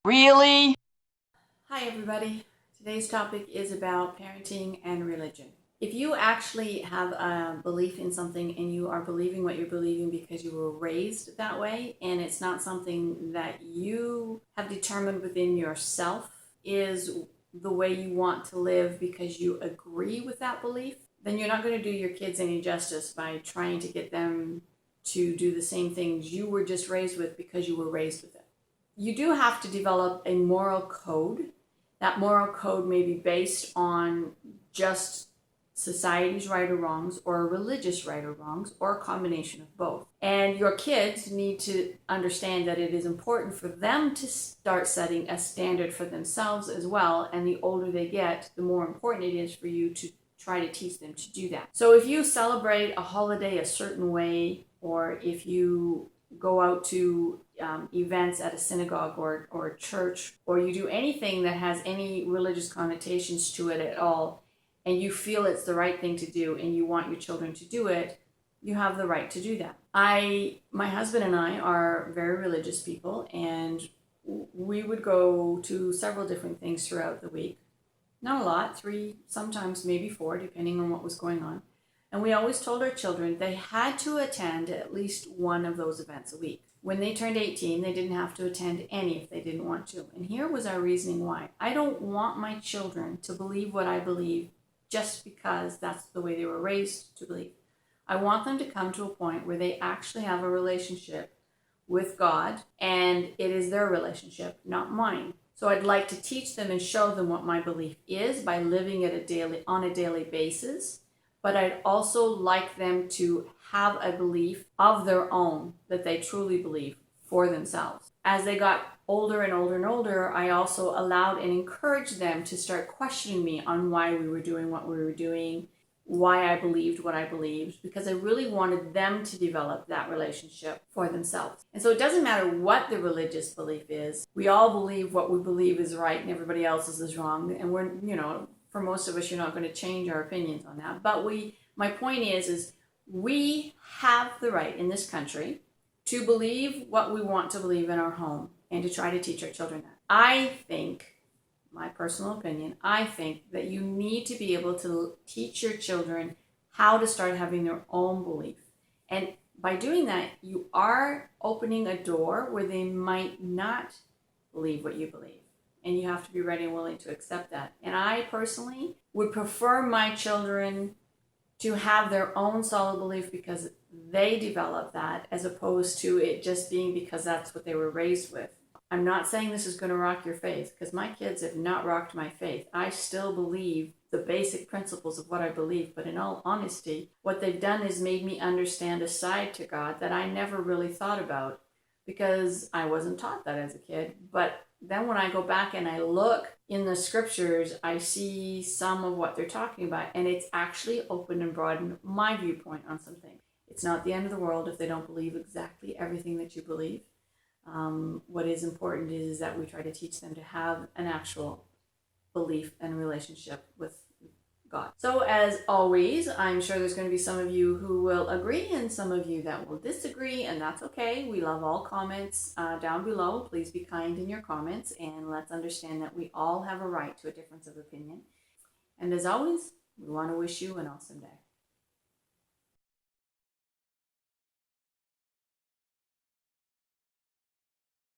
Really? Hi everybody. Today's topic is about parenting and religion. If you actually have a belief in something and you are believing what you're believing because you were raised that way and it's not something that you have determined within yourself is the way you want to live because you agree with that belief, then you're not going to do your kids any justice by trying to get them to do the same things you were just raised with because you were raised with it. You do have to develop a moral code. That moral code may be based on just society's right or wrongs or religious right or wrongs or a combination of both. And your kids need to understand that it is important for them to start setting a standard for themselves as well. And the older they get, the more important it is for you to try to teach them to do that. So if you celebrate a holiday a certain way, or if you go out to events at a synagogue or church, or you do anything that has any religious connotations to it at all, and you feel it's the right thing to do and you want your children to do it, you have the right to do that. My husband and I are very religious people, and we would go to several different things throughout the week. Not a lot, 3, sometimes maybe 4, depending on what was going on. And we always told our children they had to attend at least one of those events a week. When they turned 18, they didn't have to attend any if they didn't want to. And here was our reasoning why. I don't want my children to believe what I believe just because that's the way they were raised to believe. I want them to come to a point where they actually have a relationship with God, and it is their relationship, not mine. So I'd like to teach them and show them what my belief is by living it on a daily basis. But I'd also like them to have a belief of their own that they truly believe for themselves. As they got older and older and older, I also allowed and encouraged them to start questioning me on why we were doing what we were doing, why I believed what I believed, because I really wanted them to develop that relationship for themselves. And so it doesn't matter what the religious belief is. We all believe what we believe is right and everybody else's is wrong. And we're, for most of us, you're not going to change our opinions on that. But my point is we have the right in this country to believe what we want to believe in our home and to try to teach our children that. I think, my personal opinion, I think that you need to be able to teach your children how to start having their own belief. And by doing that, you are opening a door where they might not believe what you believe. And you have to be ready and willing to accept that. And I personally would prefer my children to have their own solid belief because they develop that, as opposed to it just being because that's what they were raised with. I'm not saying this is going to rock your faith, because my kids have not rocked my faith. I still believe the basic principles of what I believe, but in all honesty, what they've done is made me understand a side to God that I never really thought about because I wasn't taught that as a kid. But then when I go back and I look in the scriptures, I see some of what they're talking about, and it's actually opened and broadened my viewpoint on some things. It's not the end of the world if they don't believe exactly everything that you believe. What is important is that we try to teach them to have an actual belief and relationship with God. So as always, I'm sure there's going to be some of you who will agree and some of you that will disagree, and that's okay. We love all comments down below. Please be kind in your comments, and let's understand that we all have a right to a difference of opinion. And as always, we want to wish you an awesome day.